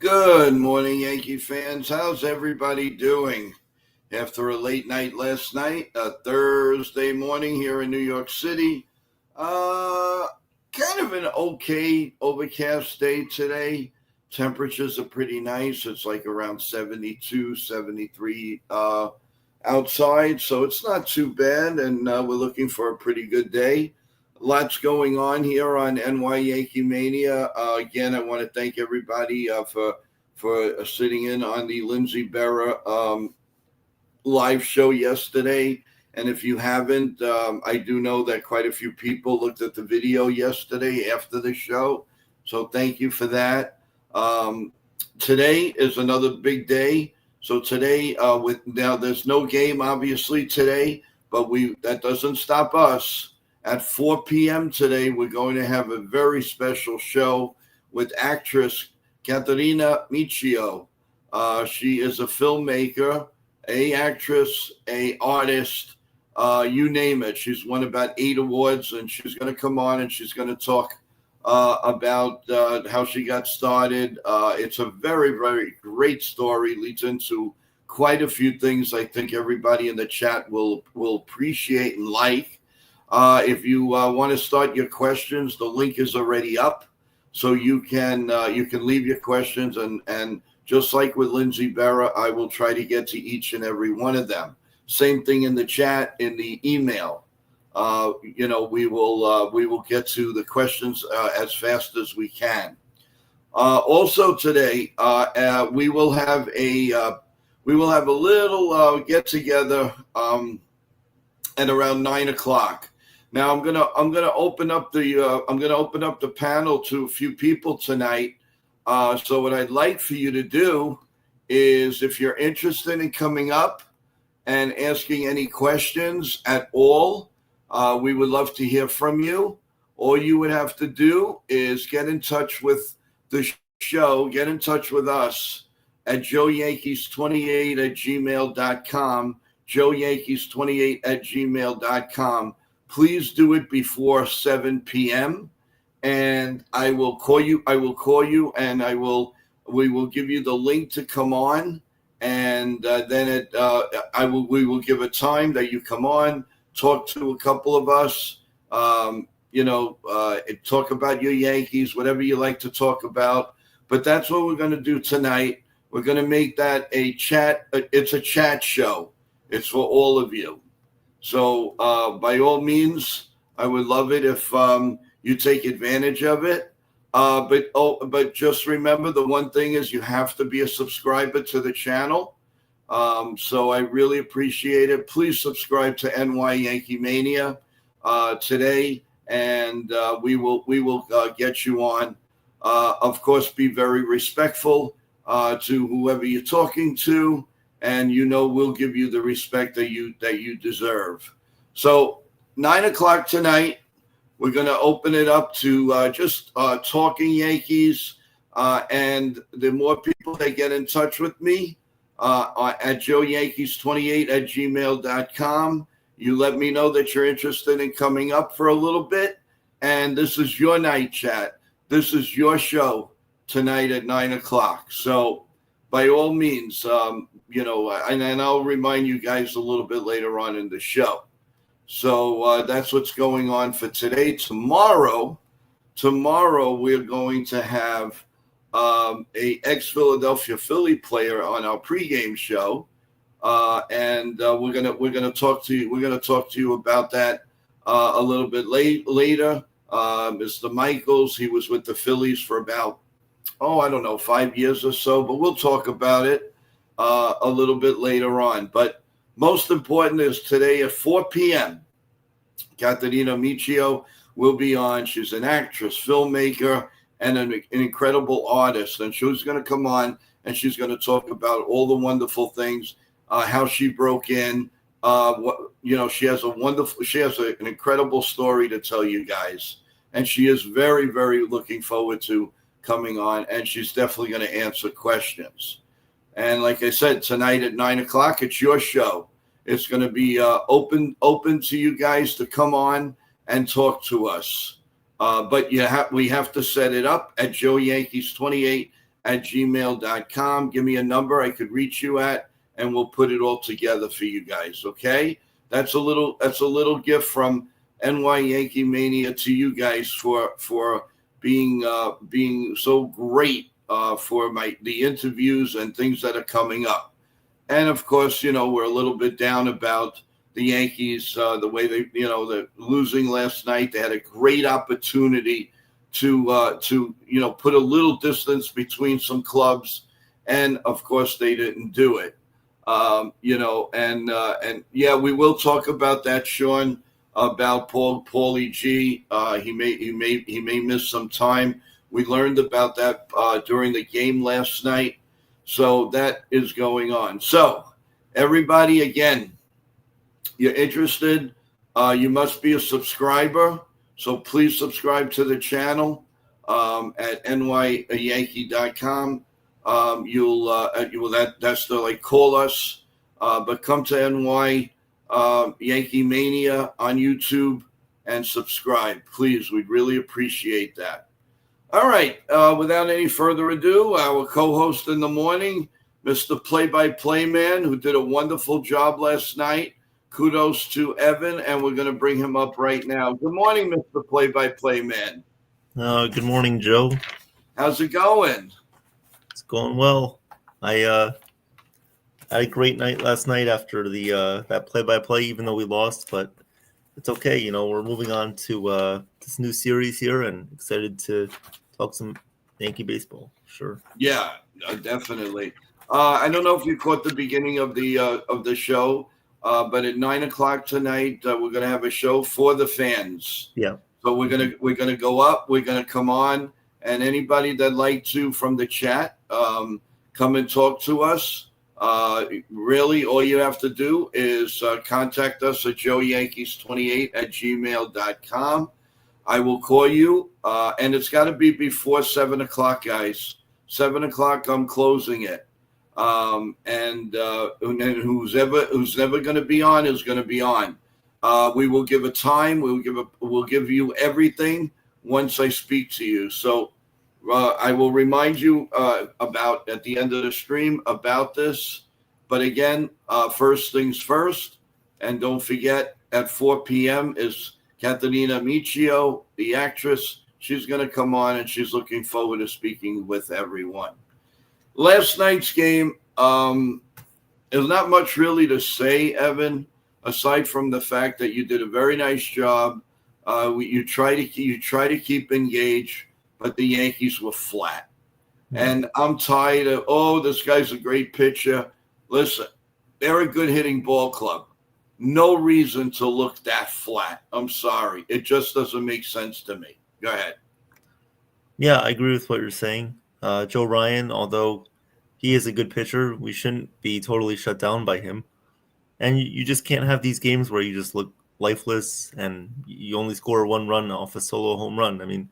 Good morning, Yankee fans. How's everybody doing? After a late night last night, a Thursday morning here in New York City, uh, kind of an okay overcast day today. Temperatures are pretty nice. It's like around 72, 73 outside, so it's not too bad, and we're looking for a pretty good day. Lots going on here on NY Yankee Mania. Again, I want to thank everybody for sitting in on the Lindsey Berra live show yesterday. And if you haven't, I do know that quite a few people looked at the video yesterday after the show. So thank you for that. Today is another big day. So today, now there's no game obviously today, but that doesn't stop us. At 4 p.m. today, we're going to have a very special show with actress Caterina Michio. She is a filmmaker, a actress, a artist, you name it. She's won about 8 awards, and she's going to come on and she's going to talk about how she got started. It's a very, very great story. Leads into quite a few things I think everybody in the chat will appreciate and like. If you want to start your questions, the link is already up, so you can leave your questions, and just like with Lindsey Berra, I will try to get to each and every one of them. Same thing in the chat, in the email. We will get to the questions as fast as we can. Also today, we will have a little get together at around 9 o'clock. Now I'm gonna open up the panel to a few people tonight. So what I'd like for you to do is, if you're interested in coming up and asking any questions at all, we would love to hear from you. All you would have to do is get in touch with the show, get in touch with us at joeyankees28@gmail.com, joeyankees28@gmail.com. Please do it before 7 p.m. and I will call you, and we will give you the link to come on, and then we will give a time that you come on, talk to a couple of us, talk about your Yankees, whatever you like to talk about. But that's what we're going to do tonight. We're going to make that a chat. It's a chat show. It's for all of you. So by all means, I would love it if you take advantage of it. But just remember, the one thing is you have to be a subscriber to the channel. So I really appreciate it. Please subscribe to NY Yankee Mania today, and we will get you on. Of course, be very respectful to whoever you're talking to, and we'll give you the respect that you deserve. So 9 o'clock tonight, we're going to open it up to just talking Yankees, and the more people that get in touch with me at joeyankees28@gmail.com, you let me know that you're interested in coming up for a little bit, and this is your night chat. This is your show tonight at 9 o'clock. So by all means, and I'll remind you guys a little bit later on in the show. So that's what's going on for today. Tomorrow we're going to have a ex-Philadelphia Philly player on our pregame show, and we're gonna talk to you. We're gonna talk to you about that a little bit later. Mr. Michaels, he was with the Phillies for about 5 years or so, but we'll talk about it a little bit later on. But most important is today at 4 p.m. Caterina Michio will be on. She's an actress, filmmaker, and an incredible artist. And she's going to come on and she's going to talk about all the wonderful things, how she broke in. She has an incredible story to tell you guys. And she is very, very looking forward to coming on. And she's definitely going to answer questions. And like I said, tonight at 9 o'clock, it's your show. It's going to be open to you guys to come on and talk to us. But we have to set it up at joeyankees28 gmail.com. Give me a number I could reach you at, and we'll put it all together for you guys. Okay, that's a little gift from NY Yankee Mania to you guys for being so great for the interviews and things that are coming up. And of course, we're a little bit down about the Yankees, the way they're losing last night. They had a great opportunity to put a little distance between some clubs, and of course they didn't do it. And yeah, we will talk about that, Sean, about Paulie G. He may miss some time. We learned about that during the game last night, so that is going on. So everybody, again, you're interested, you must be a subscriber. So please subscribe to the channel at nyyankee.com. That's the call us, but come to NY Yankee Mania on YouTube and subscribe, please. We'd really appreciate that. All right, without any further ado, our co-host in the morning, Mr. Play-by-Play Man, who did a wonderful job last night. Kudos to Evan, and we're going to bring him up right now. Good morning, Mr. Play-by-Play Man. Good morning, Joe. How's it going? It's going well. I had a great night last night after the that play-by-play, even though we lost, but it's okay. We're moving on to this new series here, and excited to talk some Yankee baseball. Sure. Yeah, definitely. I don't know if you caught the beginning of the show. But at 9:00 tonight, we're going to have a show for the fans. Yeah. So we're gonna go up. We're gonna come on, and anybody that'd like to from the chat, come and talk to us. Really, all you have to do is contact us at joeyankees28@gmail.com. I will call you, and it's got to be before 7:00, guys. 7:00, I'm closing it. And who's never going to be on is going to be on. We will give a time. We'll give you everything once I speak to you. So I will remind you about at the end of the stream about this. But again, first things first, and don't forget at 4 p.m. is Catalina Michio, the actress. She's going to come on, and she's looking forward to speaking with everyone. Last night's game, there's not much really to say, Evan, aside from the fact that you did a very nice job. You try to keep engaged, but the Yankees were flat. And I'm tired of, this guy's a great pitcher. Listen, they're a good hitting ball club. No reason to look that flat. I'm sorry. It just doesn't make sense to me. Go ahead. Yeah, I agree with what you're saying. Joe Ryan, although he is a good pitcher, we shouldn't be totally shut down by him. And you just can't have these games where you just look lifeless and you only score one run off a solo home run. I mean,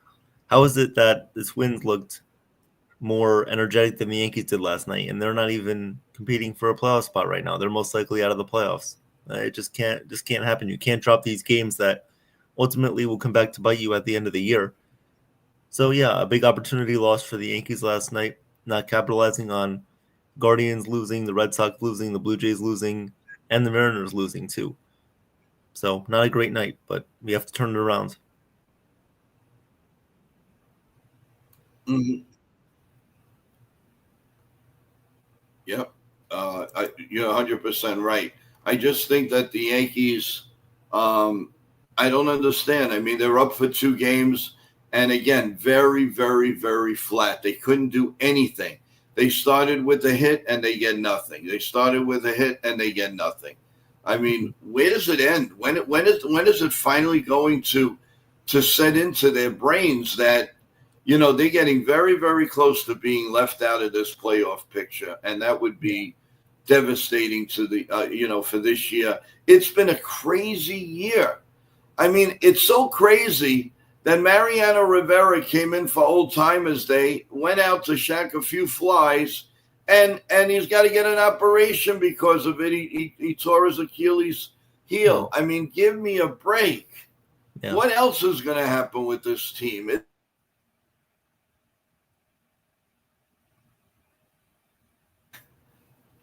how is it that the Twins looked more energetic than the Yankees did last night, and they're not even competing for a playoff spot right now? They're most likely out of the playoffs. It just can't happen. You can't drop these games that ultimately will come back to bite you at the end of the year. So yeah, a big opportunity lost for the Yankees last night, not capitalizing on Guardians losing, the Red Sox losing, the Blue Jays losing, and the Mariners losing too. So not a great night, but we have to turn it around. Mm-hmm. Yep. You're 100% right. I just think that the Yankees, I don't understand. I mean, they're up for 2 games, and again, very, very, very flat. They couldn't do anything. They started with a hit, and they get nothing. They started with a hit, and they get nothing. I mean, where does it end? When is it finally going to set into their brains that, they're getting very, very close to being left out of this playoff picture, and that would be devastating to the, for this year. It's been a crazy year. I mean, it's so crazy that Mariano Rivera came in for Old Timers Day, went out to shack a few flies, and he's got to get an operation because of it. He tore his Achilles heel. I mean, give me a break. Yeah. What else is going to happen with this team?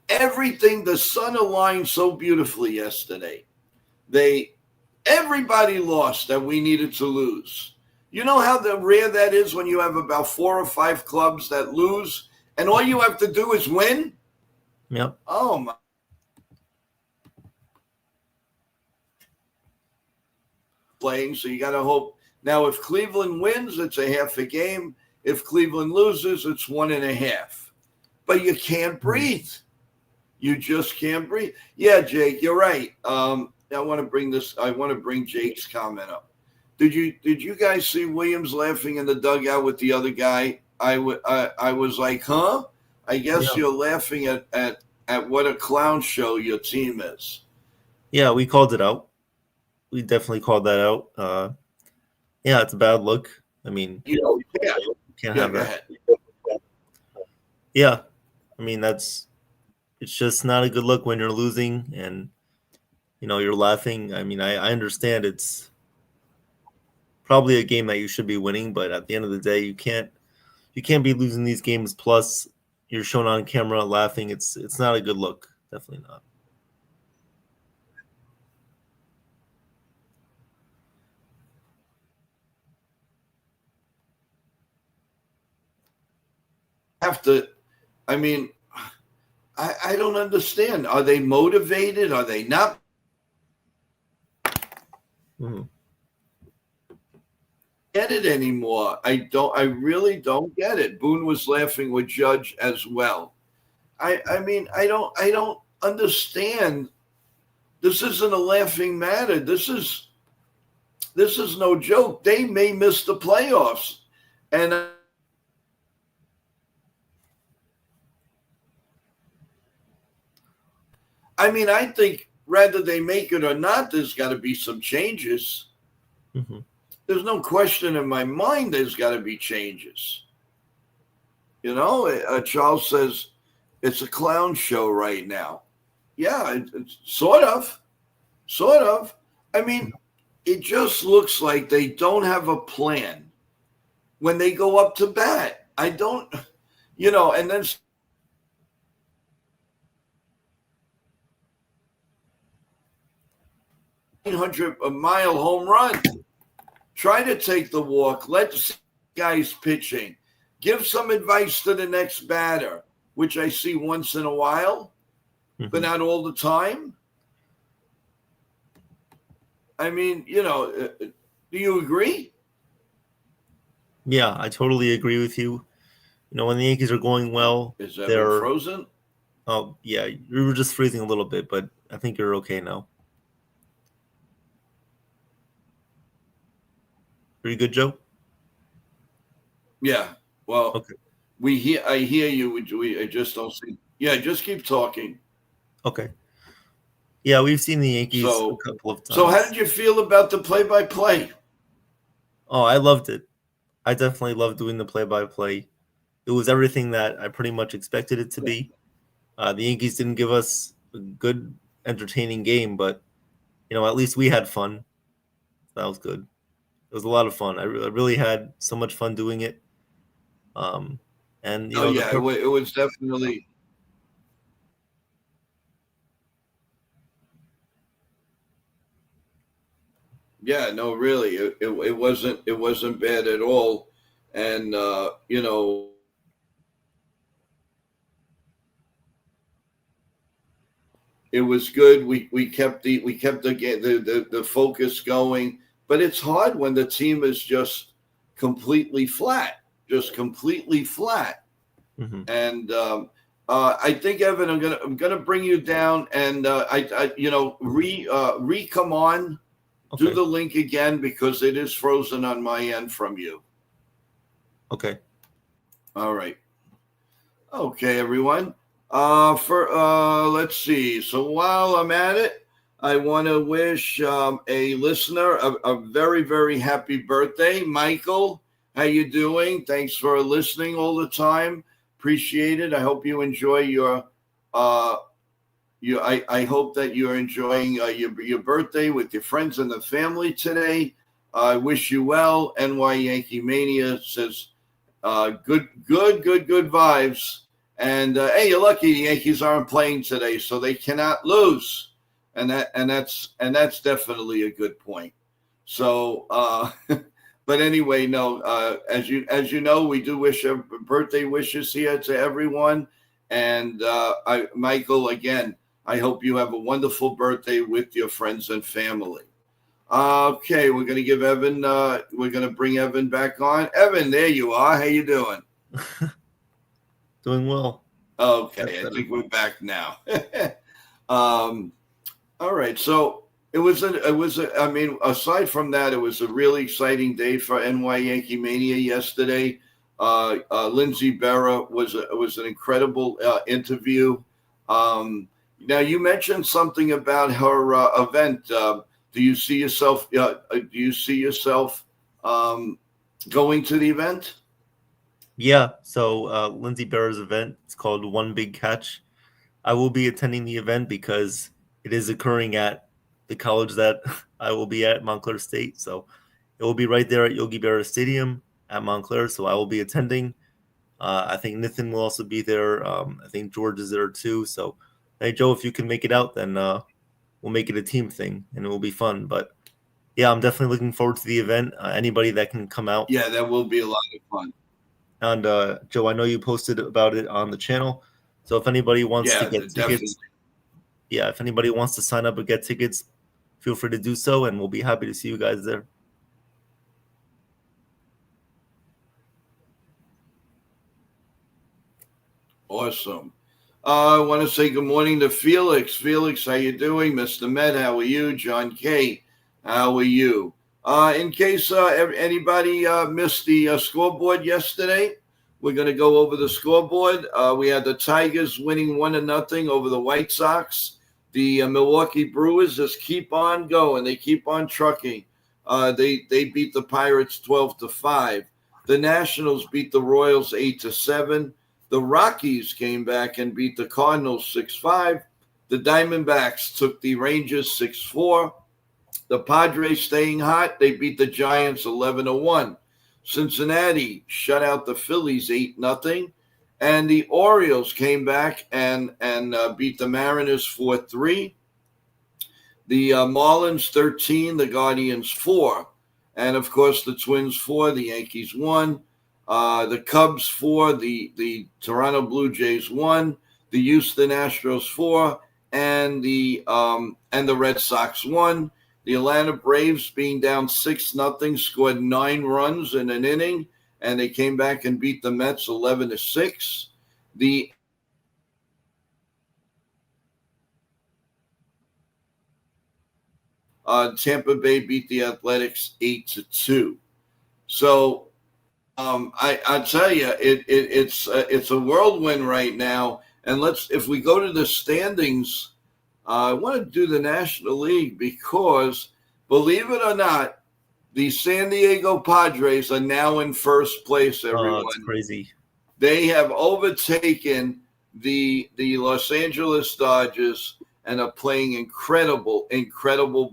everything, the sun aligned so beautifully yesterday. Everybody lost that we needed to lose. You know how rare that is when you have about 4 or 5 clubs that lose, and all you have to do is win? Yep. Oh, my. Playing, so you got to hope. Now, if Cleveland wins, it's a half a game. If Cleveland loses, it's 1.5. But you can't breathe. You just can't breathe. Yeah, Jake, you're right. I want to bring Jake's comment up. Did you guys see Williams laughing in the dugout with the other guy? I was like, huh? I guess you're laughing at what a clown show your team is. Yeah, we called it out. We definitely called that out. Yeah, it's a bad look. I mean, can't have that. Yeah, I mean it's just not a good look when you're losing and you're laughing. I mean, I understand it's probably a game that you should be winning, but at the end of the day, you can't be losing these games. Plus, you're shown on camera laughing. It's not a good look. Definitely not. I mean, I don't understand. Are they motivated? Are they not? Get it anymore. I really don't get it. Boone was laughing with Judge as well. I mean, I don't understand. This isn't a laughing matter. This is no joke. They may miss the playoffs. And I mean, I think whether they make it or not, there's got to be some changes. Mm-hmm. There's no question in my mind there's got to be changes. Charles says it's a clown show right now. Yeah, it's sort of. I mean, it just looks like they don't have a plan when they go up to bat. I don't, and then 900-mile home run. Try to take the walk. Let the guys pitching. Give some advice to the next batter, which I see once in a while, but not all the time. I mean, do you agree? Yeah, I totally agree with you. When the Yankees are going well, is that frozen? Oh, yeah, you were just freezing a little bit, but I think you're okay now. Are you good, Joe? Yeah. Well, okay. I hear you. I just don't see. Yeah, just keep talking. Okay. Yeah, we've seen the Yankees a couple of times. So how did you feel about the play-by-play? Oh, I loved it. I definitely loved doing the play-by-play. It was everything that I pretty much expected it to be. The Yankees didn't give us a good, entertaining game, but, at least we had fun. That was good. It was a lot of fun. I really had so much fun doing it. And, it was definitely. Yeah, no, really, it wasn't bad at all, and it was good. We kept the focus going, but it's hard when the team is just completely flat, Mm-hmm. And I think, Evan, I'm gonna bring you down, and come on. Okay. Do the link again because it is frozen on my end from you. Okay. All right. Okay, everyone. Let's see. So while I'm at it, I want to wish a listener a very, very happy birthday, Michael. How you doing? Thanks for listening all the time. Appreciate it. I hope you enjoy your I hope that you're enjoying your birthday with your friends and the family today. I wish you well. NY Yankee Mania says good vibes. And hey, you're lucky the Yankees aren't playing today, so they cannot lose, and that's definitely a good point. So, but anyway, no. As you know, we do wish birthday wishes here to everyone, and Michael, again, I hope you have a wonderful birthday with your friends and family. Okay, we're gonna give Evan. We're gonna bring Evan back on. Evan, there you are. How you doing? Doing well. That's Okay, I better. think we're back now. um, all right, so it was a, I mean, aside from that, it was a really exciting day for NY Yankee Mania yesterday. Lindsey Berra was an incredible interview. Now you mentioned something about her event. Do you see yourself? Um, going to the event? Yeah. So Lindsey Berra's event, it's called One Big Catch. I will be attending the event because it is occurring at the college that I will be at, Montclair State. So it will be right there at Yogi Berra Stadium at Montclair. So I will be attending. I think Nathan will also be there. I think George is there too. So, hey, Joe, if you can make it out, then we'll make it a team thing and it will be fun. But yeah, I'm definitely looking forward to the event. Anybody that can come out. Yeah, that will be a lot of fun. And Joe, I know you posted about it on the channel. So if anybody wants to Yeah, get definitely. tickets, yeah, if anybody wants to sign up or get tickets, feel free to do so, and we'll be happy to see you guys there. Awesome. I want to say good morning to Felix. Felix, how you doing? Mr. Med, how are you? John K, how are you? In case anybody missed the scoreboard yesterday, we're going to go over the scoreboard. We had the Tigers winning 1-0 over the White Sox. The Milwaukee Brewers just keep on going. They keep on trucking. They beat the Pirates 12-5. The Nationals beat the Royals 8-7. The Rockies came back and beat the Cardinals 6-5. The Diamondbacks took the Rangers 6-4. The Padres staying hot. They beat the Giants 11-1. Cincinnati shut out the Phillies 8-0. And the Orioles came back and beat the Mariners 4-3. The Marlins 13, the Guardians 4. And of course, the Twins 4, the Yankees 1. The Cubs 4, the Toronto Blue Jays 1, the Houston Astros 4, and the Red Sox 1. The Atlanta Braves, being down 6-0, scored 9 runs in an inning, and they came back and beat the Mets 11-6. The Tampa Bay beat the Athletics 8-2. So I tell you, it's a whirlwind right now. And if we go to the standings, I want to do the National League because, believe it or not, the San Diego Padres are now in first place. Oh, it's Everyone, crazy. they have overtaken the Los Angeles Dodgers and are playing incredible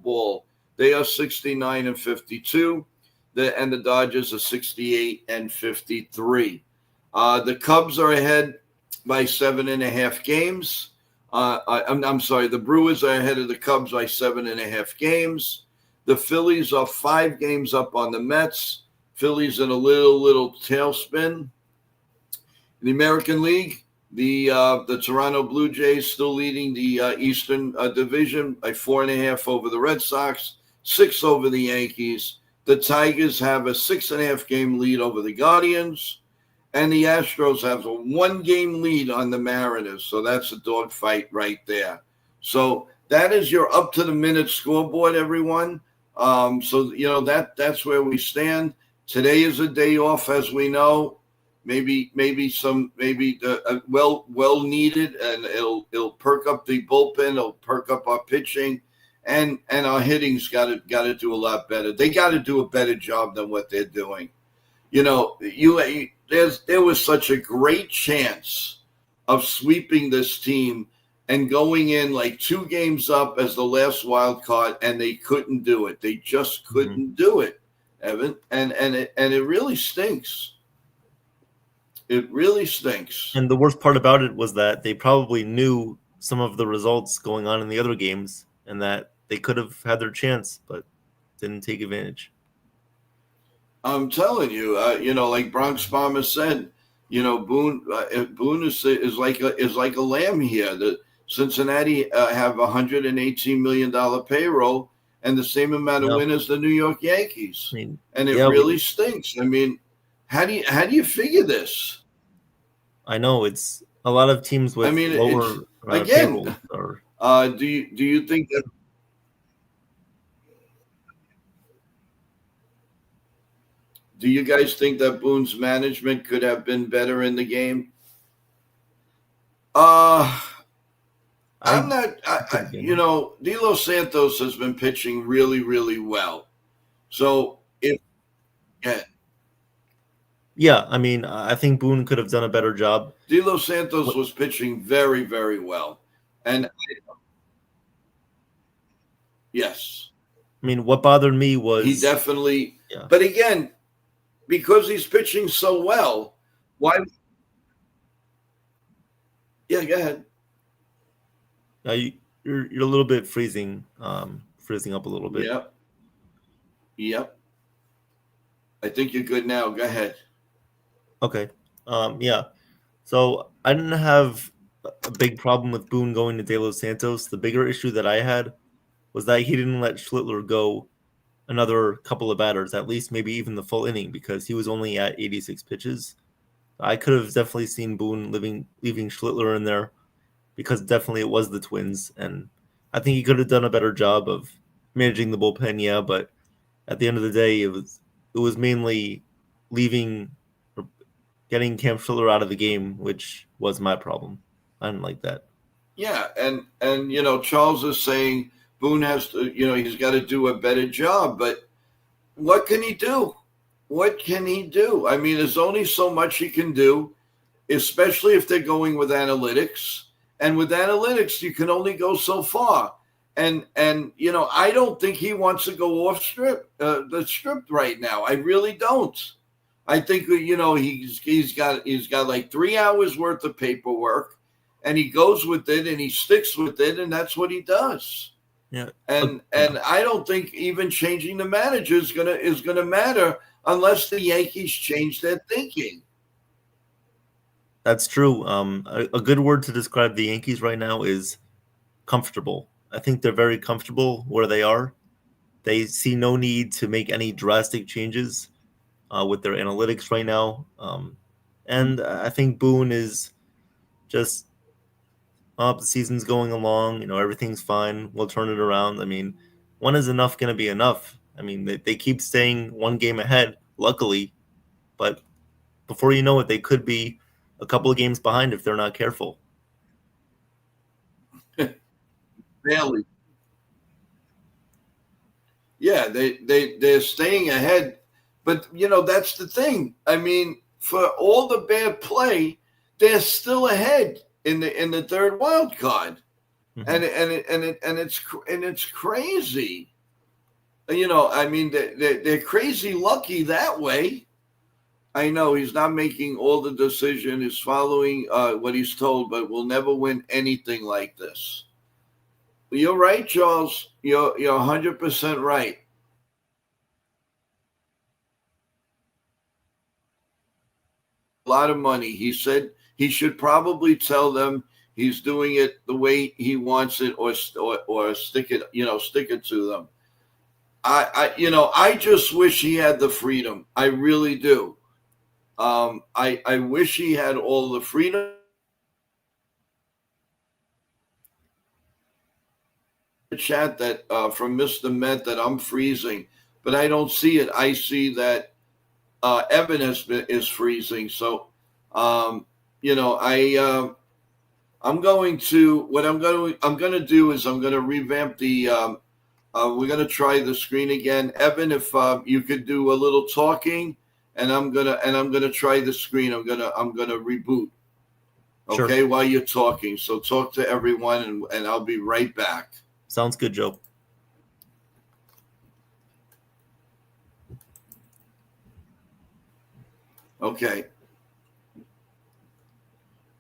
ball. They are 69-52. And the Dodgers are 68-53. The Cubs are ahead by 7.5 games. I'm sorry, the Brewers are ahead of the Cubs by 7.5 games. The Phillies are 5 games up on the Mets. Phillies in a little tailspin. In the American League, the Toronto Blue Jays still leading the Eastern Division by 4.5 over the Red Sox, 6 over the Yankees. The Tigers have a 6.5 game lead over the Guardians, and the Astros have a 1 game lead on the Mariners. So that's a dogfight right there. So that is your up to the minute scoreboard, everyone. So that's where we stand. Today is a day off, as we know. Maybe well needed, and it'll perk up the bullpen. It'll perk up our pitching. And our hitting's got to do a lot better. They got to do a better job than what they're doing. There was such a great chance of sweeping this team and going in like 2 games up as the last wild card, and they couldn't do it. They just couldn't do it, Evan, and it really stinks. It really stinks. And the worst part about it was that they probably knew some of the results going on in the other games, and that they could have had their chance, but didn't take advantage. I'm telling you, like Bronx Bomber said, Boone is like a lamb here. The Cincinnati have $118 million payroll and the same amount of Yeah, win as the New York Yankees, I mean, and it yeah, really stinks. I mean, how do you figure this? I know it's a lot of teams I with mean, it's lower again. payrolls are. Do you guys think that Boone's management could have been better in the game? Uh I'm I not. it could have been. De Los Santos has been pitching really, really well. So if yeah, Yeah, I mean, I think Boone could have done a better job. De Los Santos What was pitching very, very well, and yes, I mean, what bothered me he was, definitely. yeah, But again, because he's pitching so well, why? Yeah, go ahead. you're a little bit freezing up a little bit. Yep, yep. I think you're good now. Go ahead. Okay, yeah. So I didn't have a big problem with Boone going to De Los Santos. The bigger issue that I had was that he didn't let Schlittler go another couple of batters, at least maybe even the full inning, because he was only at 86 pitches. I could have definitely seen Boone leaving Schlittler in there because definitely it was the Twins, and I think he could have done a better job of managing the bullpen. Yeah, but at the end of the day, it was mainly leaving or getting Cam Schlittler out of the game, which was my problem. I didn't like that. Yeah, and Charles is saying Boone has to. He's got to do a better job, but what can he do? What can he do? I mean, there's only so much he can do, especially if they're going with analytics. And with analytics, you can only go so far. And I don't think he wants to go off the strip right now. I really don't. I think he's got like 3 hours worth of paperwork, and he goes with it and he sticks with it, and that's what he does. Yeah, And yeah, and I don't think even changing the manager is gonna matter unless the Yankees change their thinking. that's true. A good word to describe the Yankees right now is comfortable. I think they're very comfortable where they are. They see no need to make any drastic changes with their analytics right now. And I think Boone is just, the season's going along. Everything's fine. We'll turn it around. I mean, when is enough going to be enough? I mean, they keep staying one game ahead, luckily, but before you know it, they could be a couple of games behind if they're not careful. Barely. Yeah, they're staying ahead, but that's the thing. I mean, for all the bad play, they're still ahead in the third wild card, Hmm. and it's crazy. I mean, they're crazy lucky that way. I know he's not making all the decision. He's following what he's told, but we'll never win anything like this. You're right, Charles. You're 100% right. A lot of money. He said he should probably tell them he's doing it the way he wants it, or stick it to them. I just wish he had the freedom. I really do. I wish he had all the freedom. Chat that from Mr. Met that I'm freezing, but I don't see it. I see that Evan is freezing. So, I'm going to what I'm going to do is I'm going to revamp the. We're going to try the screen again, Evan. If you could do a little talking, and I'm gonna try the screen. I'm gonna reboot. Sure. Okay, while you're talking. So talk to everyone, and I'll be right back. Sounds good, Joe. Okay.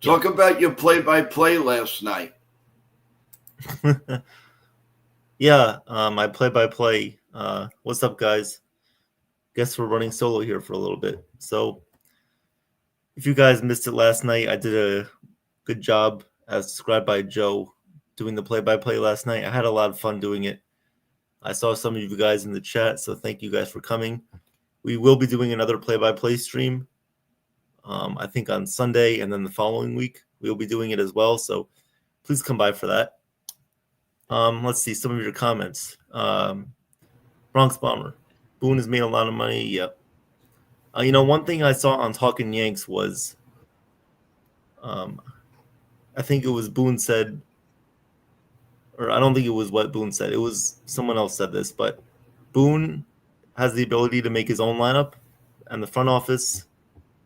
Talk about your play-by-play last night. Yeah, my play-by-play. What's up, guys? Guess we're running solo here for a little bit. So, if you guys missed it last night, I did a good job, as described by Joe, doing the play-by-play last night. I had a lot of fun doing it. I saw some of you guys in the chat, so thank you guys for coming. We will be doing another play-by-play stream, I think on Sunday, and then the following week we'll be doing it as well. So please come by for that. Let's see some of your comments. Bronx Bomber, Boone has made a lot of money. Yep. One thing I saw on Talking Yanks was, I think it was Boone said, or I don't think it was what Boone said. It was someone else said this, but Boone has the ability to make his own lineup, and the front office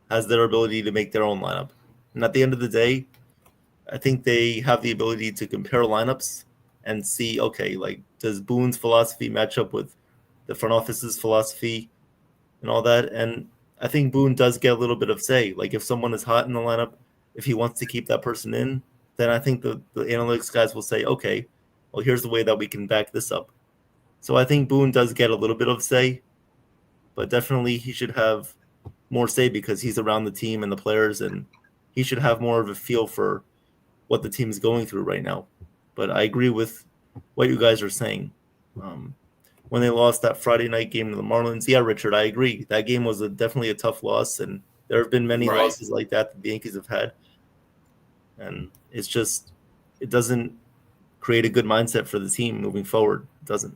has their ability to make their own lineup. And at the end of the day, I think they have the ability to compare lineups and see, okay, like, does Boone's philosophy match up with the front office's philosophy and all that? And I think Boone does get a little bit of say. Like, if someone is hot in the lineup, if he wants to keep that person in, then I think the analytics guys will say, okay, well, here's the way that we can back this up. So I think Boone does get a little bit of say, but definitely he should have more say because he's around the team and the players, and he should have more of a feel for what the team is going through right now. But I agree with what you guys are saying. When they lost that Friday night game to the Marlins, yeah, Richard, I agree. That game was definitely a tough loss, and there have been many losses like that the Yankees have had. And it's just, it doesn't create a good mindset for the team moving forward. It doesn't.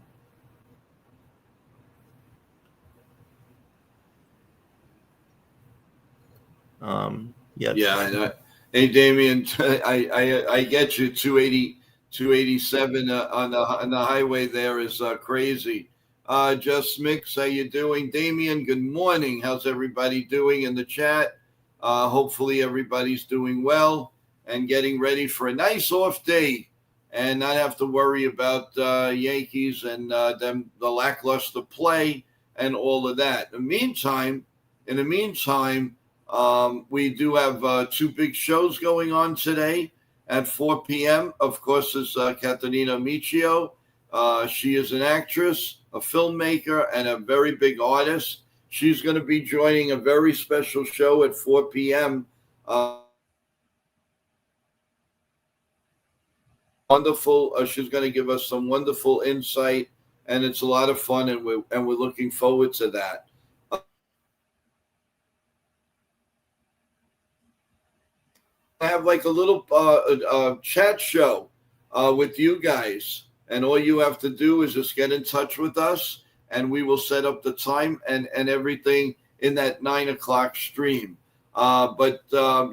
Yeah. Hey, Damian, I get you. 287 on the highway there is crazy. Just Mix, how you doing? Damian, good morning. How's everybody doing in the chat? Hopefully everybody's doing well and getting ready for a nice off day and not have to worry about Yankees and the lackluster play and all of that. In the meantime, we do have two big shows going on today at 4 p.m. Of course, is Catarina Michio. She is an actress, a filmmaker, and a very big artist. She's going to be joining a very special show at 4 p.m. Wonderful. She's going to give us some wonderful insight, and it's a lot of fun, and we're looking forward to that. I have like a little chat show with you guys, and all you have to do is just get in touch with us, and we will set up the time and everything in that 9 o'clock stream. But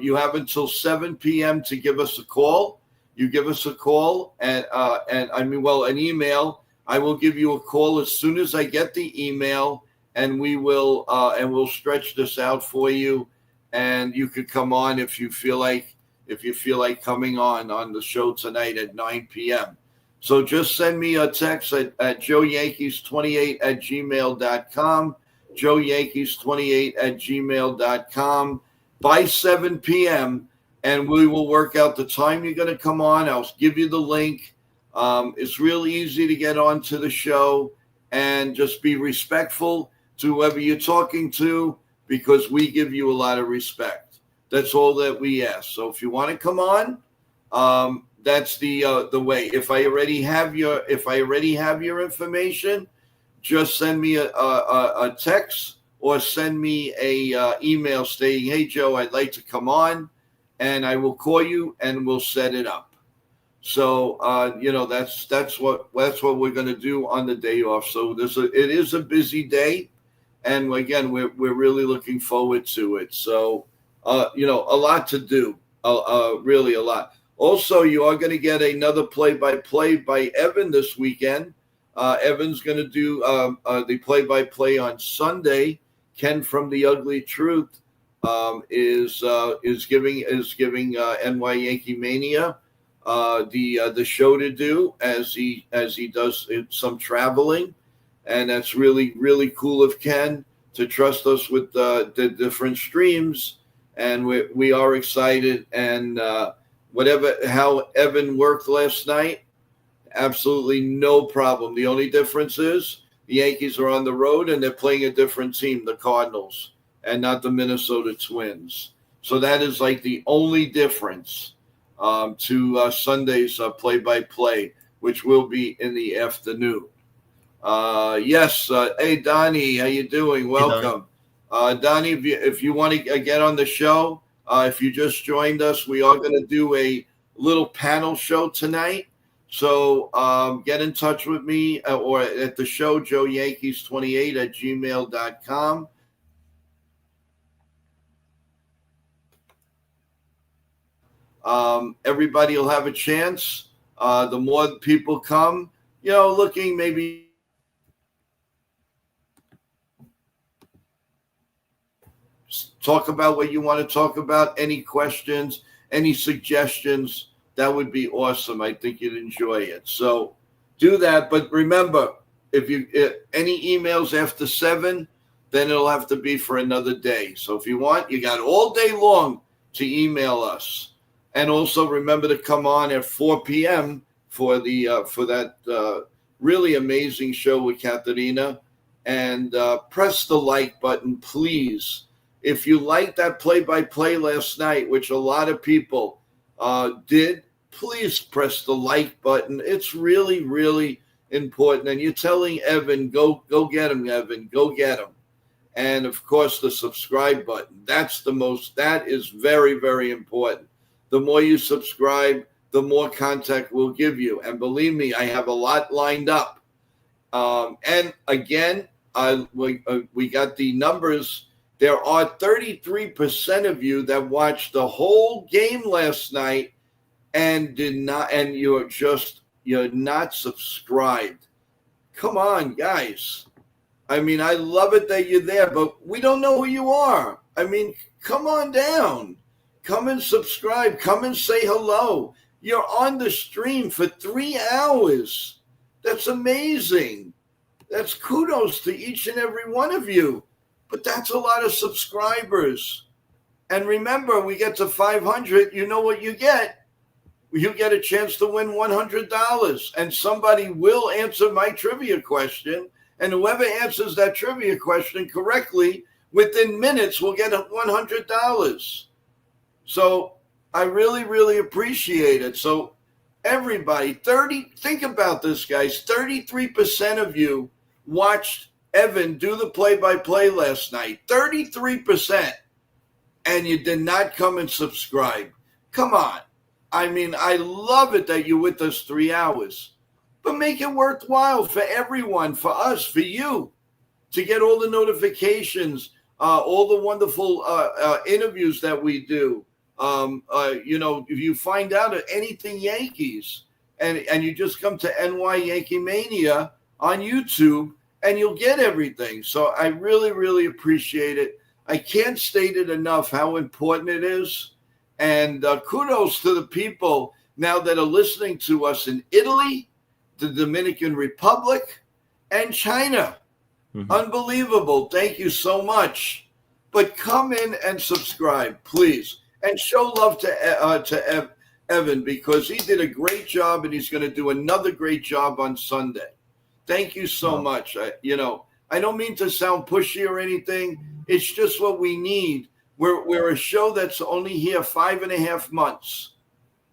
you have until 7 p.m. to give us a call. You give us a call and an email. I will give you a call as soon as I get the email, and we'll stretch this out for you, and you could come on if you feel like coming on the show tonight at 9 p.m. So just send me a text at joeyankees28@gmail.com, joeyankees28@gmail.com by 7 p.m., and we will work out the time you're going to come on. I'll give you the link. It's real easy to get onto the show, and just be respectful to whoever you're talking to, because we give you a lot of respect. That's all that we ask. So if you want to come on, that's the way. If I already have your information, just send me a text or send me a email stating, "Hey Joe, I'd like to come on," and I will call you and we'll set it up. So that's what we're going to do on the day off. So it is a busy day, and again we're really looking forward to it. So. A lot to do, really a lot. Also, you are going to get another play-by-play by Evan this weekend. Evan's going to do the play-by-play on Sunday. Ken from The Ugly Truth is giving NY Yankee Mania the show to do as he does some traveling, and that's really really cool of Ken to trust us with the different streams. and we are excited. And whatever how Evan worked last night, absolutely no problem. The only difference is the Yankees are on the road and they're playing a different team, the Cardinals, and not the Minnesota Twins. So that is like the only difference to Sunday's play-by-play, which will be in the afternoon. Yes. Hey, Donnie, how you doing? Hey, Donnie. Welcome. Donnie, if you want to get on the show, if you just joined us, we are going to do a little panel show tonight. So get in touch with me or at the show, joeyankees28 at gmail.com. Everybody will have a chance. The more people come, looking maybe talk about what you want to talk about, any questions, any suggestions. That would be awesome. I think you'd enjoy it. So do that. But remember, if any emails after 7, then it'll have to be for another day. So if you want, you got all day long to email us. And also remember to come on at 4 p.m. for that really amazing show with Katerina. And press the like button, please. If you liked that play-by-play last night, which a lot of people did, please press the like button. It's really, really important. And you're telling Evan, go get him, Evan, go get him. And, of course, the subscribe button. That is very, very important. The more you subscribe, the more content we'll give you. And believe me, I have a lot lined up. And, again, we got the numbers. There are 33% of you that watched the whole game last night and you're not subscribed. Come on, guys. I mean, I love it that you're there, but we don't know who you are. I mean, come on down. Come and subscribe. Come and say hello. You're on the stream for 3 hours. That's amazing. That's kudos to each and every one of you. But that's a lot of subscribers. And remember, we get to 500, you know what you get? You get a chance to win $100. And somebody will answer my trivia question. And whoever answers that trivia question correctly, within minutes, will get $100. So I really, really appreciate it. So everybody, think about this, guys. 33% of you watched Evan do the play-by-play last night. 33%. And you did not come and subscribe. Come on. I mean, I love it that you're with us 3 hours. But make it worthwhile for everyone, for us, for you, to get all the notifications, all the wonderful interviews that we do. If you find out anything Yankees, and you just come to NY Yankee Mania on YouTube, and you'll get everything. So I really, really appreciate it. I can't state it enough how important it is. And kudos to the people now that are listening to us in Italy, the Dominican Republic, and China. Mm-hmm. Unbelievable. Thank you so much. But come in and subscribe, please. And show love to Evan, because he did a great job, and he's going to do another great job on Sunday. Thank you so much. I don't mean to sound pushy or anything. It's just what we need. We're a show that's only here 5.5 months,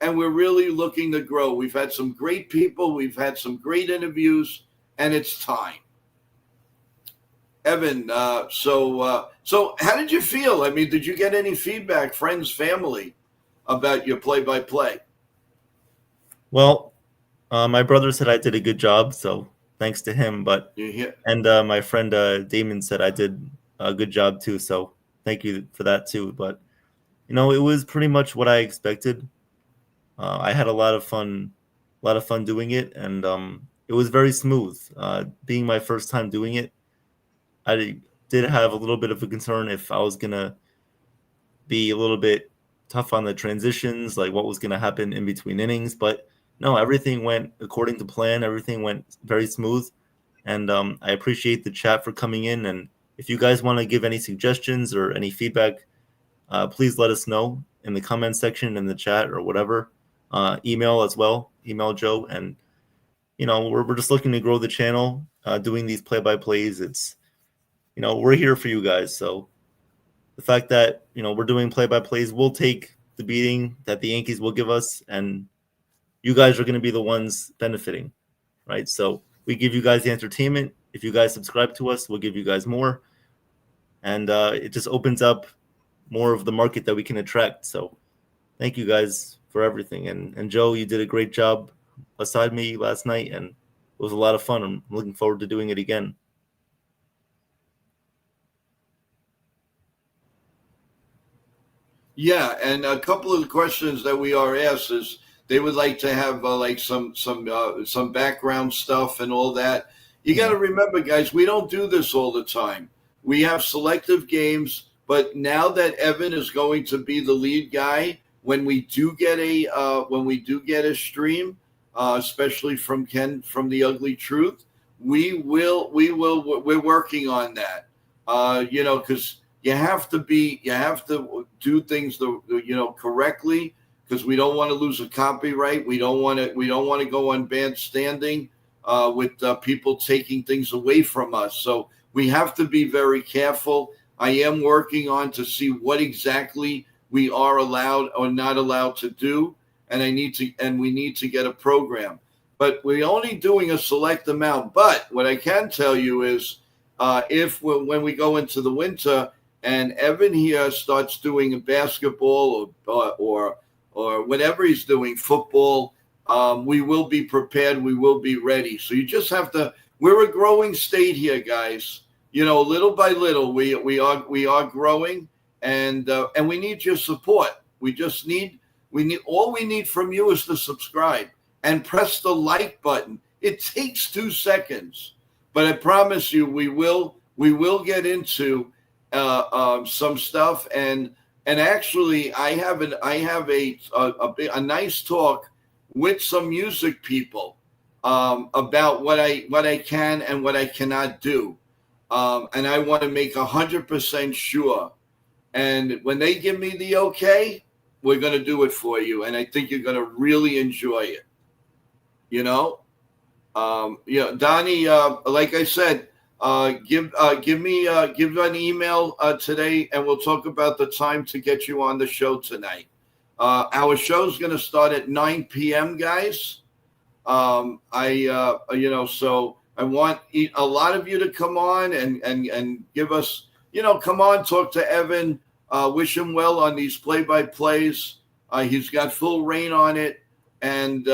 and we're really looking to grow. We've had some great people. We've had some great interviews, and it's time. Evan, so how did you feel? I mean, did you get any feedback, friends, family, about your play-by-play? Well, my brother said I did a good job, so thanks to him. And my friend Damon said I did a good job too, so thank you for that too. But it was pretty much what I expected. I had a lot of fun doing it, and it was very smooth. Being my first time doing it, I did have a little bit of a concern if I was gonna be a little bit tough on the transitions, like what was gonna happen in between innings. But no, everything went according to plan. Everything went very smooth, and I appreciate the chat for coming in. And if you guys want to give any suggestions or any feedback, please let us know in the comment section, in the chat, or whatever. Email as well. Email Joe. And, we're just looking to grow the channel, doing these play-by-plays. It's, we're here for you guys. So the fact that, we're doing play-by-plays, we'll take the beating that the Yankees will give us, and you guys are going to be the ones benefiting, right? So we give you guys the entertainment. If you guys subscribe to us, we'll give you guys more. And it just opens up more of the market that we can attract. So thank you guys for everything. And Joe, you did a great job beside me last night, and it was a lot of fun. I'm looking forward to doing it again. Yeah, and a couple of the questions that we are asked is they would like to have like some background stuff and all that. You got to remember, guys, we don't do this all the time. We have selective games, but now that Evan is going to be the lead guy, when we do get a stream, especially from Ken from the Ugly Truth, we're working on that. Because you have to do things correctly, because we don't want to lose a copyright. We don't want to go on bad standing with people taking things away from us. So we have to be very careful. I am working on to see what exactly we are allowed or not allowed to do, and we need to get a program. But we're only doing a select amount. But what I can tell you is, when we go into the winter and Evan here starts doing basketball or whatever he's doing, football, we will be prepared. We will be ready. So you just have to. We're a growing state here, guys. Little by little, we are growing, and we need your support. We need all we need from you is to subscribe and press the like button. It takes 2 seconds, but I promise you, we will get into some stuff. And actually, I have a nice talk with some music people about what I can and what I cannot do. And I want to make 100% sure. And when they give me the okay, we're going to do it for you. And I think you're going to really enjoy it. Donnie, like I said, give an email today, and we'll talk about the time to get you on the show tonight. Our show's going to start at 9 p.m., guys. So I want a lot of you to come on and give us, come on, talk to Evan, wish him well on these play-by-plays. He's got full reign on it. And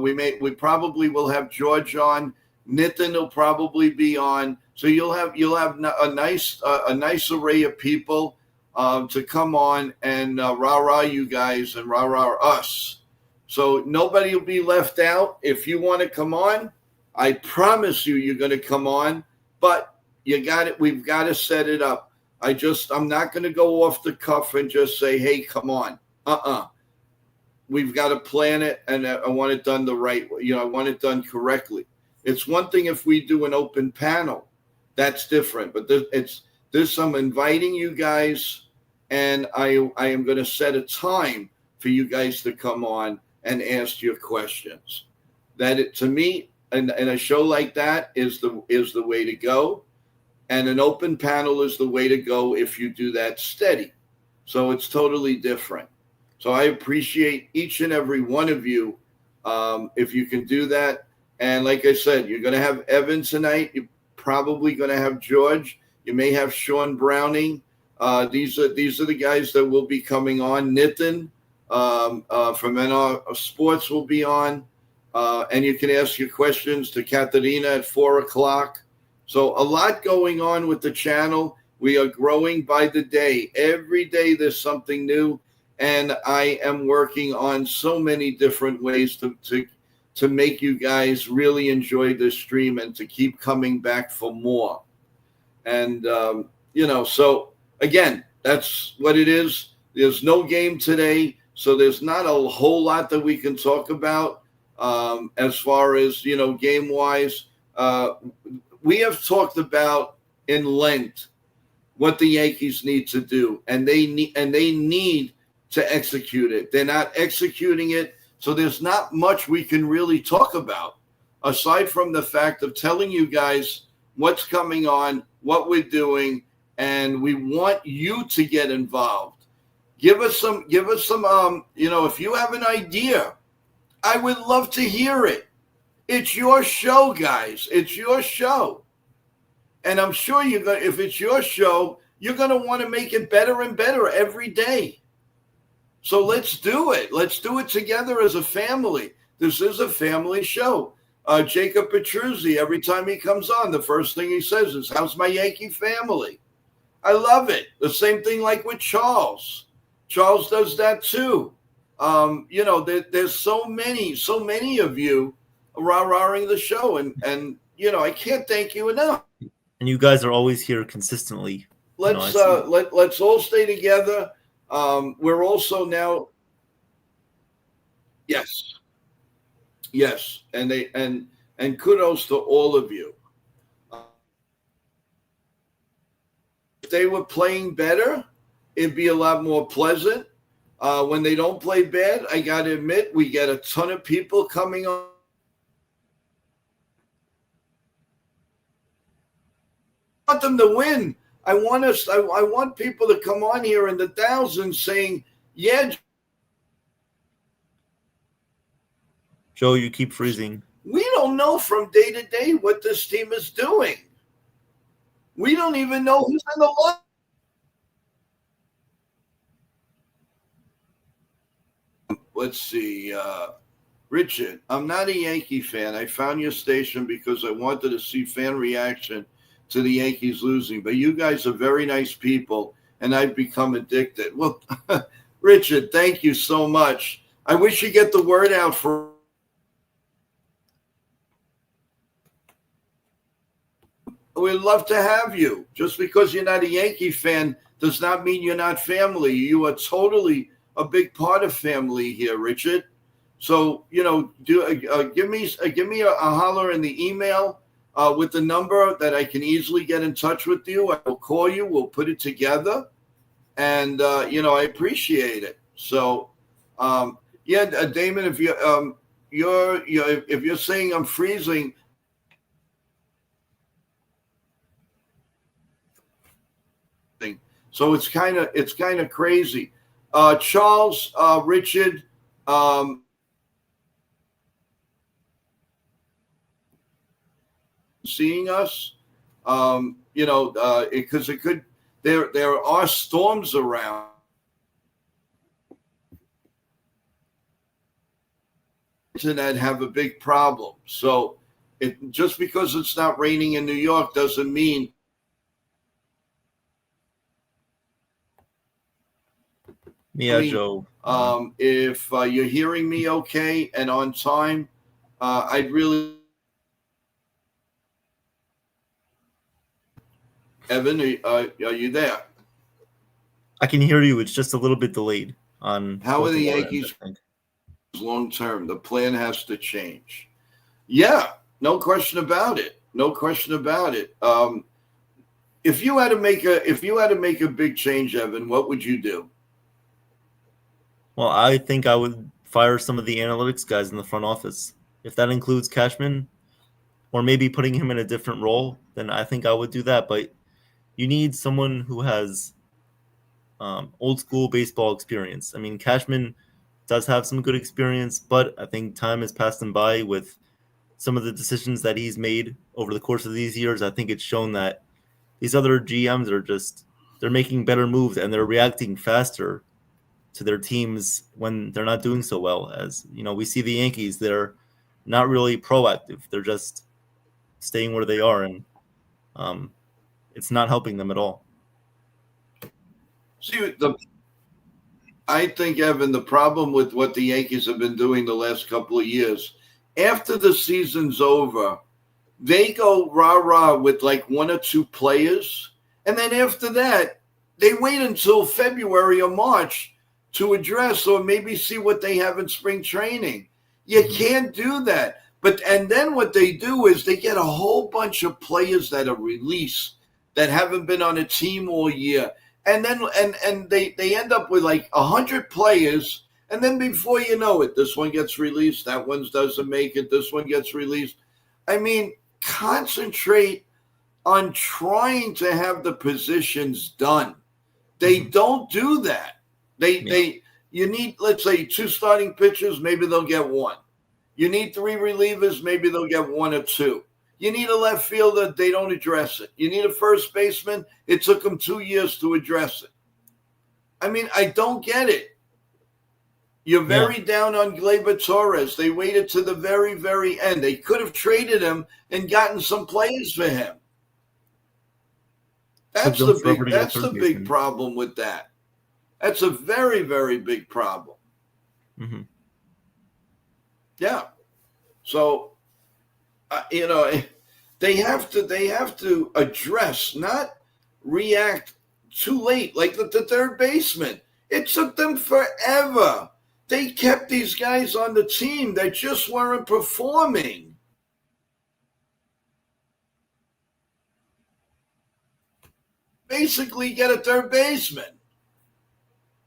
we probably will have George on. Nitin will probably be on. So you'll have a nice array of people to come on and rah you guys and rah us. So nobody will be left out. If you want to come on, I promise you're going to come on. But you got it. We've got to set it up. I'm not going to go off the cuff and just say, hey, come on. We've got to plan it, and I want it done the right way. I want it done correctly. It's one thing if we do an open panel. That's different. But there's some inviting you guys, and I am going to set a time for you guys to come on and ask your questions. To me, and a show like that is the way to go. And an open panel is the way to go if you do that steady. So it's totally different. So I appreciate each and every one of you if you can do that. And like I said, you're going to have Evan tonight. You're probably going to have George. You may have Sean Browning. These are the guys that will be coming on. Nitin from NR Sports will be on. And you can ask your questions to Katharina at 4:00. So a lot going on with the channel. We are growing by the day. Every day there's something new. And I am working on so many different ways to make you guys really enjoy this stream and to keep coming back for more. And, so again, that's what it is. There's no game today. So there's not a whole lot that we can talk about as far as, game wise. We have talked about in length what the Yankees need to do, and they need to execute it. They're not executing it, so there's not much we can really talk about aside from the fact of telling you guys what's coming on, what we're doing, and we want you to get involved. Give us some if you have an idea, I would love to hear it. It's your show, guys. It's your show. And I'm sure if it's your show, you're going to want to make it better and better every day. So let's do it. Let's do it together as a family. This is a family show. Jacob Petruzzi, every time he comes on, the first thing he says is, "How's my Yankee family?" I love it. The same thing like with Charles. Charles does that too. There's so many of you rah-rahing the show, and I can't thank you enough. And you guys are always here consistently. Let's all stay together. We're also now, yes, and kudos to all of you. If they were playing better, it'd be a lot more pleasant. When they don't play bad, I got to admit, we get a ton of people coming on. I want them to win. I want people to come on here in the thousands saying, "Yeah, Joe, you keep freezing." We don't know from day to day what this team is doing. We don't even know who's in the line. Let's see. Richard, I'm not a Yankee fan. I found your station because I wanted to see fan reaction to the Yankees losing. But you guys are very nice people, and I've become addicted. Well, Richard, thank you so much. I wish you get the word out for. We'd love to have you. Just because you're not a Yankee fan does not mean you're not family. You are totally a big part of family here, Richard. So, give me a holler in the email with the number that I can easily get in touch with you. I will call you. We'll put it together, and I appreciate it. So, Damon, if you're saying I'm freezing. So it's kind of crazy. Charles, Richard, seeing us, because it could. There are storms around. Internet have a big problem. So just because it's not raining in New York doesn't mean. Yeah, Joe. If you're hearing me okay and on time, I'd really. Evan, are you there? I can hear you. It's just a little bit delayed. How are the Yankees long term? The plan has to change. Yeah, no question about it. No question about it. If you had to make a big change, Evan, what would you do? Well, I think I would fire some of the analytics guys in the front office. If that includes Cashman, or maybe putting him in a different role, then I think I would do that. But you need someone who has old school baseball experience. I mean, Cashman does have some good experience, but I think time has passed him by with some of the decisions that he's made over the course of these years. I think it's shown that these other GMs they're making better moves and they're reacting faster to their teams when they're not doing so well. As we see the Yankees, they're not really proactive. They're just staying where they are, and it's not helping them at all. See, I think, Evan, the problem with what the Yankees have been doing the last couple of years, after the season's over, they go rah-rah with like one or two players, and then after that, they wait until February or March to address or maybe see what they have in spring training. You can't do that. And then what they do is they get a whole bunch of players that are released that haven't been on a team all year. And then and they end up with like 100 players, and then before you know it, this one gets released, that one doesn't make it, this one gets released. I mean, concentrate on trying to have the positions done. They don't do that. They you need, let's say, 2 starting pitchers, maybe they'll get 1. You need 3 relievers, maybe they'll get 1 or 2. You need a left fielder, they don't address it. You need a first baseman, it took them 2 years to address it. I mean, I don't get it. You're very down on Gleyber Torres. They waited to the very, very end. They could have traded him and gotten some players for him. That's the big problem with that. That's a very, very big problem. Mm-hmm. Yeah. So, they have to address, not react too late, like the third baseman. It took them forever. They kept these guys on the team that just weren't performing. Basically, get a third baseman.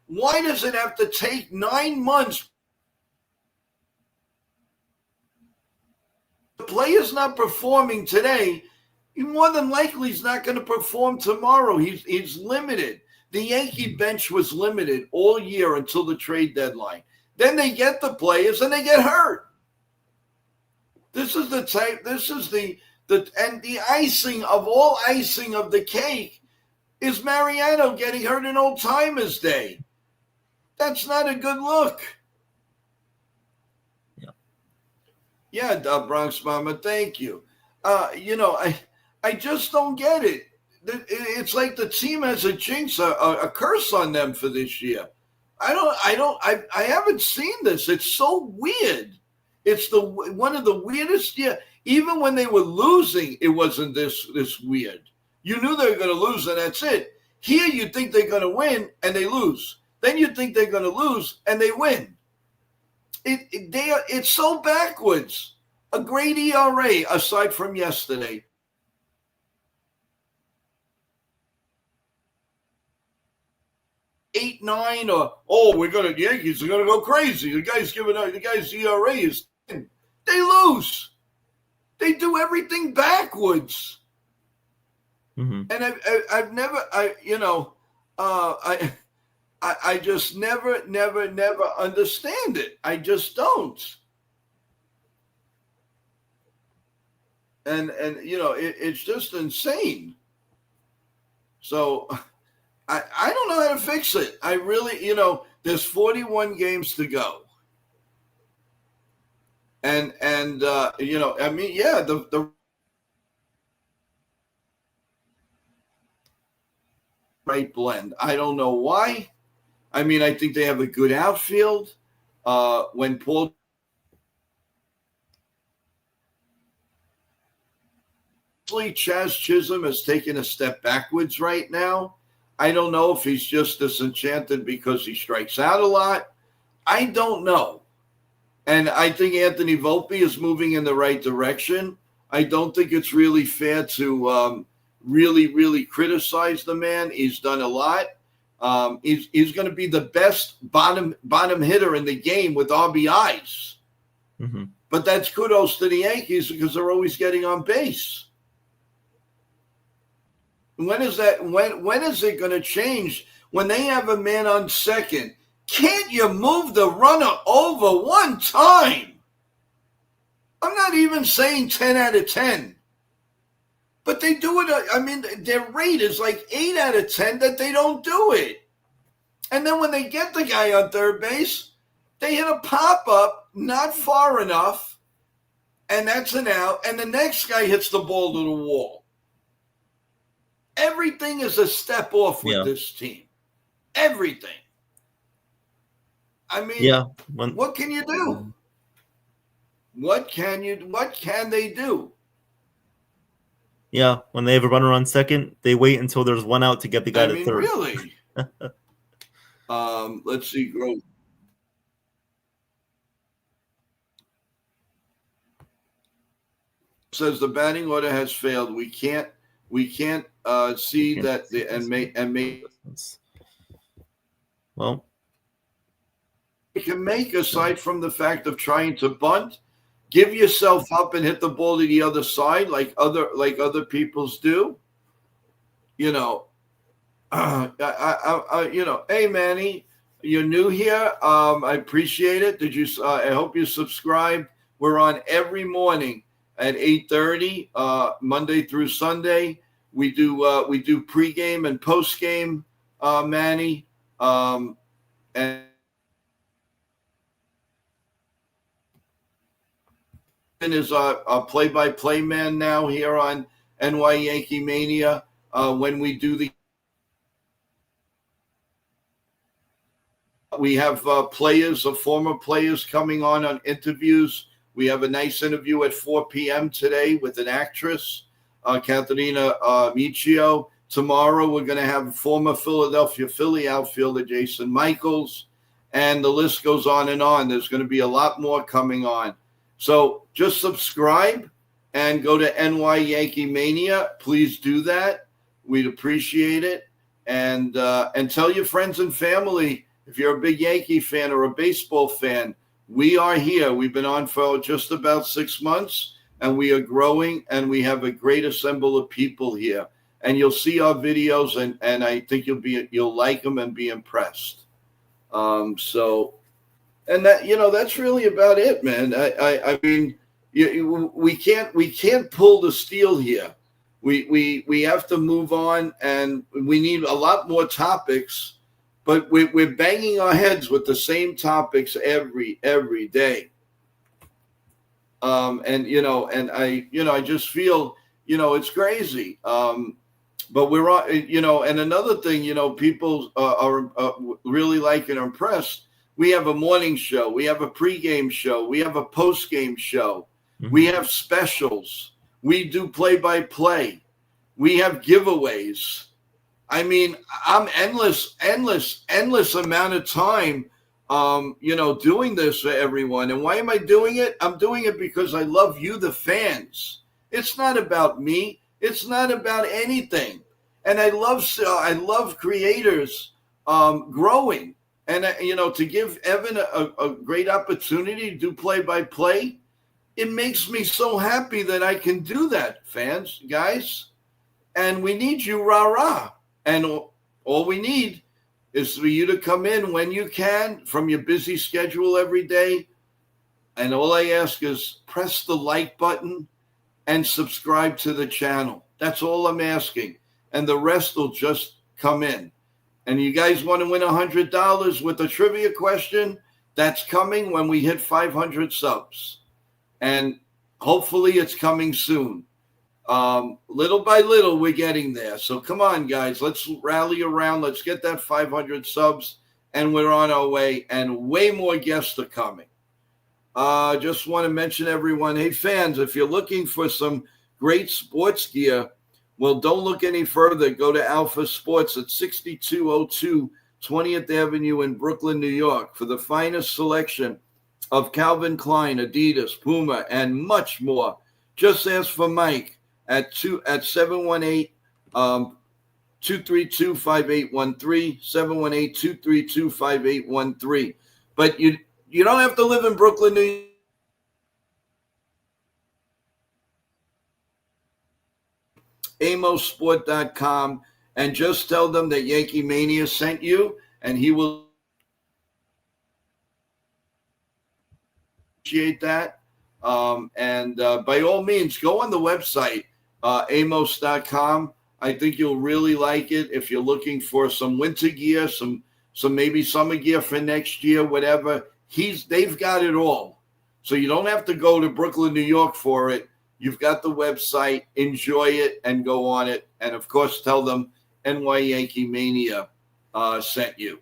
Why does it have to take 9 months? The player's not performing today. More than likely, he's not going to perform tomorrow. He's limited. The Yankee bench was limited all year until the trade deadline. Then they get the players and they get hurt. This is the type. This is the icing of all icing of the cake is Mariano getting hurt in Old Timers Day. That's not a good look. Yeah, Bronx Mama, thank you. I just don't get it. It's like the team has a jinx, a curse on them for this year. I haven't seen this. It's so weird. It's one of the weirdest year. Even when they were losing, it wasn't this weird. You knew they were going to lose, and that's it. Here, you think they're going to win, and they lose. Then you think they're going to lose, and they win. It's so backwards. A great ERA, aside from yesterday. 8-9, or the Yankees are gonna go crazy. The guy's ERA is 10. They lose. They do everything backwards. Mm-hmm. And I just never understand it. I just don't. And it's just insane. So I don't know how to fix it. I really, there's 41 games to go. And the right blend. I don't know why. I mean, I think they have a good outfield. When Paul Chaz Chisholm has taken a step backwards right now. I don't know if he's just disenchanted because he strikes out a lot. I don't know. And I think Anthony Volpe is moving in the right direction. I don't think it's really fair to really criticize the man. He's done a lot. He's going to be the best bottom hitter in the game with RBIs. Mm-hmm. But that's kudos to the Yankees because they're always getting on base. When is that? When is it going to change? When they have a man on second, can't you move the runner over one time? I'm not even saying 10 out of 10. But they do it. I mean, their rate is like 8 out of 10 that they don't do it. And then when they get the guy on third base, they hit a pop-up not far enough, and that's an out, and the next guy hits the ball to the wall. Everything is a step off with this team. Everything. I mean, what can you do? What can they do? Yeah, when they have a runner on second, they wait until there's one out to get the guy to third. Really? Let's see. Grove says the batting order has failed. We can't We can't see that and make. Well, you can make aside from the fact of trying to bunt, give yourself up and hit the ball to the other side like other people's do. You know, hey Manny, you're new here. I appreciate it. Did you? I hope you subscribed. We're on every morning at 8:30, Monday through Sunday. We do pregame and postgame, Manny, and is our play-by-play man now here on NY Yankee Mania. When we do we have former players coming on interviews. We have a nice interview at 4 p.m. today with an actress, Katharina Michio. Tomorrow we're going to have former Philadelphia Philly outfielder Jason Michaels, and the list goes on and on. There's going to be a lot more coming on. So just subscribe and go to NY Yankee Mania. Please do that. We'd appreciate it. And tell your friends and family, if you're a big Yankee fan or a baseball fan, we are here. We've been on for just about 6 months, and we are growing, and we have a great assemble of people here. And you'll see our videos, and I think you'll like them and be impressed. And that's really about it, man. I mean, we can't pull the steal here. We have to move on, and we need a lot more topics. But we're banging our heads with the same topics every day. And I just feel, it's crazy. But we're on, and another thing, people are really like and impressed. We have a morning show. We have a pregame show. We have a postgame show. Mm-hmm. We have specials. We do play-by-play. We have giveaways. I mean, I'm endless amount of time, doing this for everyone. And why am I doing it? I'm doing it because I love you, the fans. It's not about me. It's not about anything. And I love creators growing. And, to give Evan a great opportunity to do play-by-play, it makes me so happy that I can do that, fans, guys. And we need you, rah-rah. And all we need is for you to come in when you can from your busy schedule every day. And all I ask is press the like button and subscribe to the channel. That's all I'm asking. And the rest will just come in. And you guys want to win $100 with a trivia question? That's coming when we hit 500 subs. And hopefully it's coming soon. Little by little, we're getting there. So come on, guys. Let's rally around. Let's get that 500 subs. And we're on our way. And way more guests are coming. Just want to mention everyone, hey, fans, if you're looking for some great sports gear, well, don't look any further. Go to Alpha Sports at 6202 20th Avenue in Brooklyn, New York for the finest selection of Calvin Klein, Adidas, Puma, and much more. Just ask for Mike at 718 232-5813, 718-232-5813. But you don't have to live in Brooklyn, New York. AmosSport.com, and just tell them that Yankee Mania sent you, and he will appreciate that. And by all means, go on the website, Amos.com. I think you'll really like it if you're looking for some winter gear, some maybe summer gear for next year, whatever. They've got it all. So you don't have to go to Brooklyn, New York for it. You've got the website, enjoy it, and go on it. And, of course, tell them NY Yankee Mania sent you.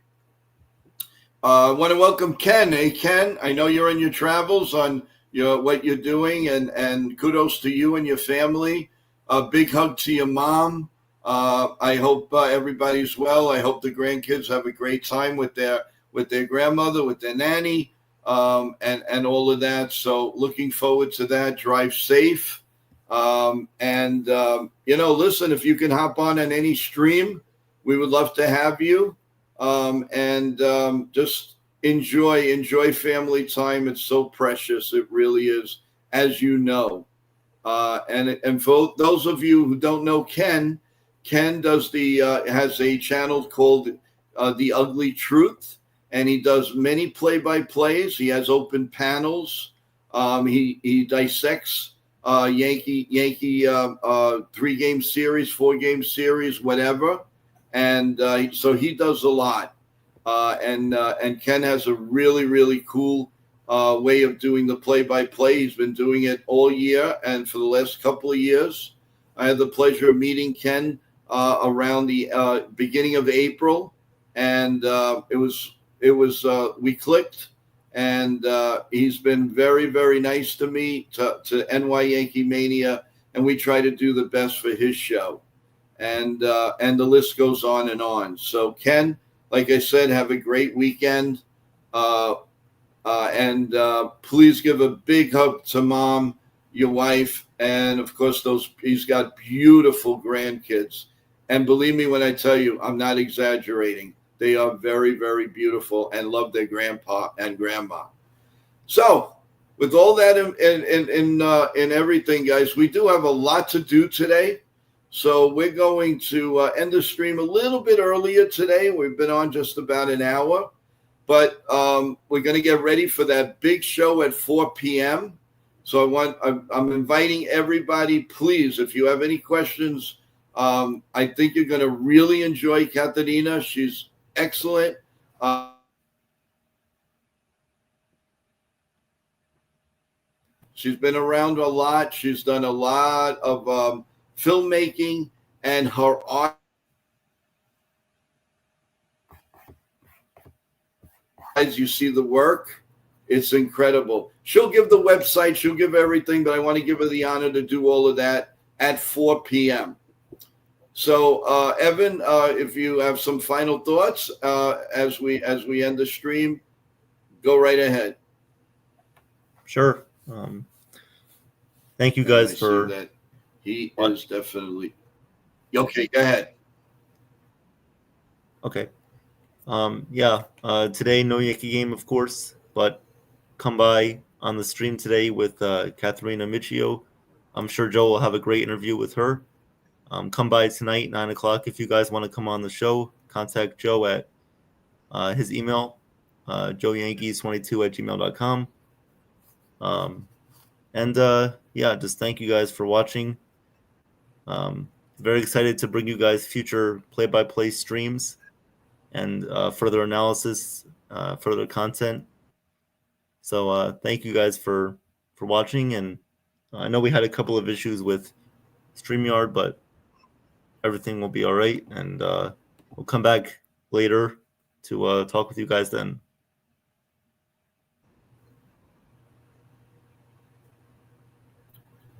I want to welcome Ken. Hey, Ken, I know you're in your travels on what you're doing, and kudos to you and your family. A big hug to your mom. I hope everybody's well. I hope the grandkids have a great time with their grandmother, with their nanny. And all of that. So looking forward to that. Drive safe. Listen, if you can hop on any stream, we would love to have you. Just enjoy family time. It's so precious. It really is, as you know. And for those of you who don't know Ken, Ken does the has a channel called The Ugly Truth, and he does many play-by-plays. He has open panels. He dissects Yankee 3-game series, 4-game series, whatever, and so he does a lot. And Ken has a really cool way of doing the play-by-play. He's been doing it all year, and for the last couple of years, I had the pleasure of meeting Ken around the beginning of April, and we clicked, and he's been very nice to me, to NY Yankee Mania, and we try to do the best for his show, and the list goes on and on. So Ken, like I said, have a great weekend. And please give a big hug to Mom, your wife, and of course he's got beautiful grandkids. And believe me when I tell you, I'm not exaggerating. They are very beautiful and love their grandpa and grandma. So, with all that in everything, guys, we do have a lot to do today. So we're going to end the stream a little bit earlier today. We've been on just about an hour. But we're going to get ready for that big show at 4 p.m. So I'm inviting everybody, please, if you have any questions, I think you're going to really enjoy Katerina. She's excellent. She's been around a lot. She's done a lot of filmmaking, and her art, as you see the work, it's incredible. She'll give the website, she'll give everything, but I want to give her the honor to do all of that at 4 p.m. So, Evan, if you have some final thoughts as we end the stream, go right ahead. Sure. Thank you guys for that. He is definitely okay. Go ahead. Okay. Today no Yankee game, of course, but come by on the stream today with Katharina Michio. I'm sure Joe will have a great interview with her. Come by tonight, 9 o'clock. If you guys want to come on the show, contact Joe at his email, joeyankees22@gmail.com. Just thank you guys for watching. Very excited to bring you guys future play-by-play streams and further analysis, further content. So thank you guys for watching. And I know we had a couple of issues with StreamYard, but everything will be all right. And we'll come back later to talk with you guys then.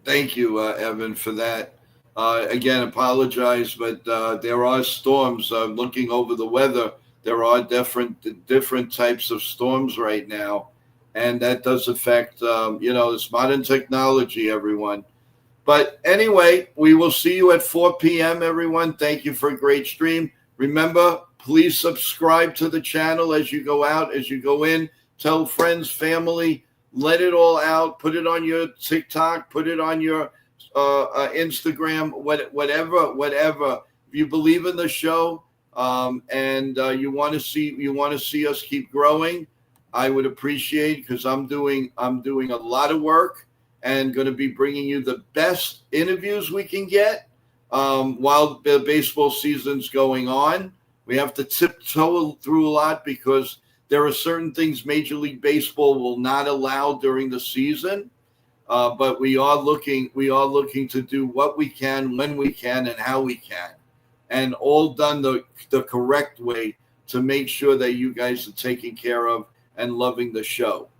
Thank you, Evan, for that. Again, apologize, but there are storms. Looking over the weather, there are different types of storms right now, and that does affect, this modern technology, everyone. But anyway, we will see you at 4 p.m., everyone. Thank you for a great stream. Remember, please subscribe to the channel as you go out, as you go in. Tell friends, family, let it all out. Put it on your TikTok. Put it on your Instagram. Whatever. If you believe in the show and you want to see us keep growing, I would appreciate, because I'm doing a lot of work and going to be bringing you the best interviews we can get while the baseball season's going on. We have to tiptoe through a lot because there are certain things Major League Baseball will not allow during the season, but we are looking to do what we can, when we can, and how we can, and all done the correct way to make sure that you guys are taken care of and loving the show.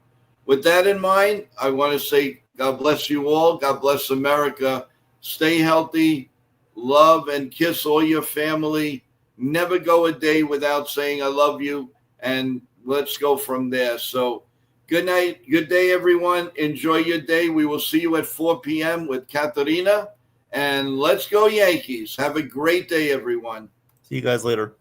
With that in mind, I want to say God bless you all. God bless America. Stay healthy. Love and kiss all your family. Never go a day without saying I love you. And let's go from there. So Good night. Good day, everyone. Enjoy your day. We will see you at 4 p.m. with Katarina. And let's go Yankees. Have a great day, everyone. See you guys later.